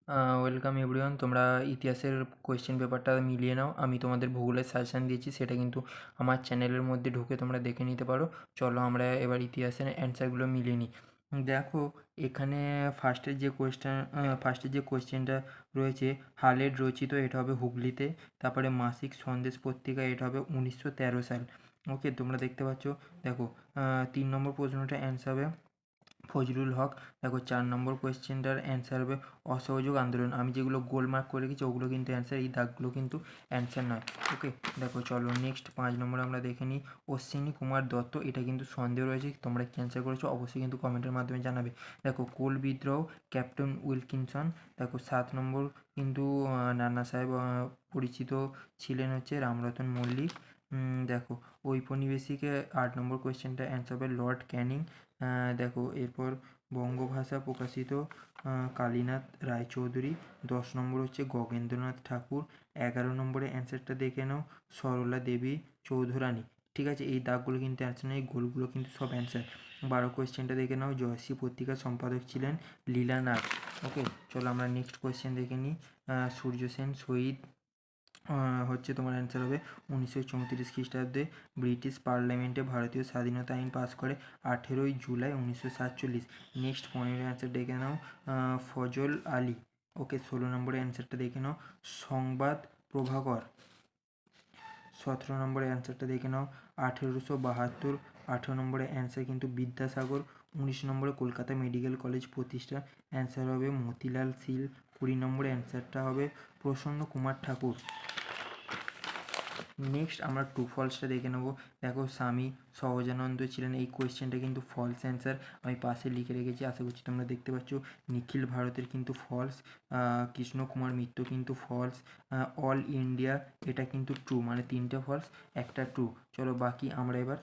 Welcome everyone. তোমরা ইতিহাসের question পেপারটা মিলিয়ে নাও। আমি তোমাদের ভূগোলের সাজেশান দিয়েছি, সেটা কিন্তু আমার চ্যানেলের মধ্যে ঢুকে তোমরা দেখে নিতে পারো। চলো আমরা এবার ইতিহাসের অ্যান্সারগুলো মিলিয়ে নিই। দেখো, এখানে ফার্স্টের যে কোয়েশ্চেনটা রয়েছে, হালের রচিত, এটা হবে হুগলিতে। তারপরে মাসিক সন্দেশ পত্রিকা, এটা হবে 1913 সাল। ওকে, তোমরা দেখতে পাচ্ছ। দেখো, 3 নম্বর প্রশ্নটা অ্যান্সার হবে ফজলুল হক। দেখো, 4 নম্বর কোয়েশ্চেনটার অ্যান্সার হবে অসহযোগ আন্দোলন। আমি যেগুলো গোল মার্ক করে রেখেছি ওগুলো কিন্তু অ্যান্সার, এই দাগগুলো কিন্তু অ্যান্সার নয়। ওকে, দেখো চলো নেক্সট 5 নম্বর আমরা দেখে নিই। অশ্বিনী কুমার দত্ত, এটা কিন্তু সন্দেহ রয়েছে, তোমরা কি অ্যান্সার করেছো অবশ্যই কিন্তু কমেন্টের মাধ্যমে জানাবে। দেখো, কোল বিদ্রোহ, ক্যাপ্টেন উইলকিনসন। দেখো, 7 নম্বর কিন্তু নানা সাহেব পরিচিত ছিলেন হচ্ছে রামরতন মল্লিক। দেখো, ঔপনিবেশিকে 8 নম্বর কোয়েশ্চেনটা অ্যান্সার হবে লর্ড ক্যানিং। দেখো, এরপর বঙ্গভাষা প্রকাশিত কালীনাথ রায়চৌধুরী। 10 নম্বর হচ্ছে গগেন্দ্রনাথ ঠাকুর। 11 নম্বরে অ্যান্সারটা দেখে নাও সরলা দেবী চৌধুরানী। ঠিক আছে, এই দাগগুলো কিন্তু অ্যান্সার নেই, গোলগুলো কিন্তু সব অ্যান্সার। 12 কোয়েশ্চেনটা দেখে নাও জয়শ্রী পত্রিকার সম্পাদক ছিলেন লীলানাথ। ওকে, চলো আমরা নেক্সট কোয়েশ্চেন দেখে নিই। সূর্য সেন শহীদ হচ্ছে, তোমার অ্যান্সার হবে 1934 খ্রিস্টাব্দে ব্রিটিশ পার্লামেন্টে ভারতীয় স্বাধীনতা আইন পাস করে 18ই জুলাই 1947। নেক্সট 15 অ্যান্সার দেখে নাও ফজল আলী। ওকে, 16 নম্বরের অ্যান্সারটা দেখে নাও সংবাদ প্রভাকর। 17 নম্বরের অ্যান্সারটা দেখে নাও 1872। 18 নম্বরের অ্যান্সার কিন্তু বিদ্যাসাগর। 19 নম্বরে কলকাতা মেডিকেল কলেজ প্রতিষ্ঠা, অ্যান্সার হবে মতিলাল শীল। 20 নম্বরের অ্যান্সারটা হবে প্রসন্ন কুমার ঠাকুর। নেক্সট আমরা ট্রু ফলসটা দেখে নেবো। দেখো, স্বামী সহজানন্দ ছিলেন, এই কোয়েশ্চেনটা কিন্তু ফলস অ্যান্সার, আমি পাশে লিখে রেখেছি, আশা করছি তোমরা দেখতে পাচ্ছ। নিখিল ভারতের কিন্তু ফলস। কৃষ্ণ কুমার মিত্র কিন্তু ফলস। অল ইন্ডিয়া, এটা কিন্তু ট্রু, মানে 3টে ফলস, একটা ট্রু। চলো বাকি আমরা এবার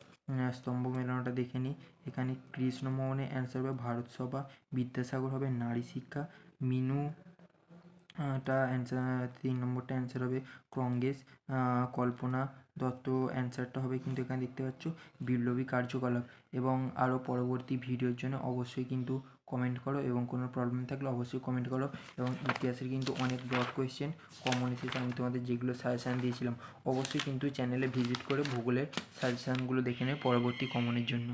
স্তম্ভ মেলানোটা দেখে নিই। এখানে কৃষ্ণমোহনের অ্যান্সার হবে ভারত সভা। বিদ্যাসাগর হবে নারী শিক্ষা। মিনু টা অ্যান্সার, 3 নম্বরটা অ্যান্সার হবে কংগ্রেস। কল্পনা দত্ত অ্যান্সারটা হবে কিন্তু এখানে দেখতে পাচ্ছ বিপ্লবী কার্যকলাপ। এবং আরও পরবর্তী ভিডিওর জন্য অবশ্যই কিন্তু কমেন্ট করো, এবং কোনো প্রবলেম থাকলে অবশ্যই কমেন্ট করো। এবং ইতিহাসের কিন্তু অনেক ব্রড কোয়েশ্চেন কমন এসেছে, আমি তোমাদের যেগুলো সাজেশান দিয়েছিলাম অবশ্যই কিন্তু চ্যানেলে ভিজিট করে ভূগোলের সাজেশানগুলো দেখে নেবে পরবর্তী কমনের জন্য।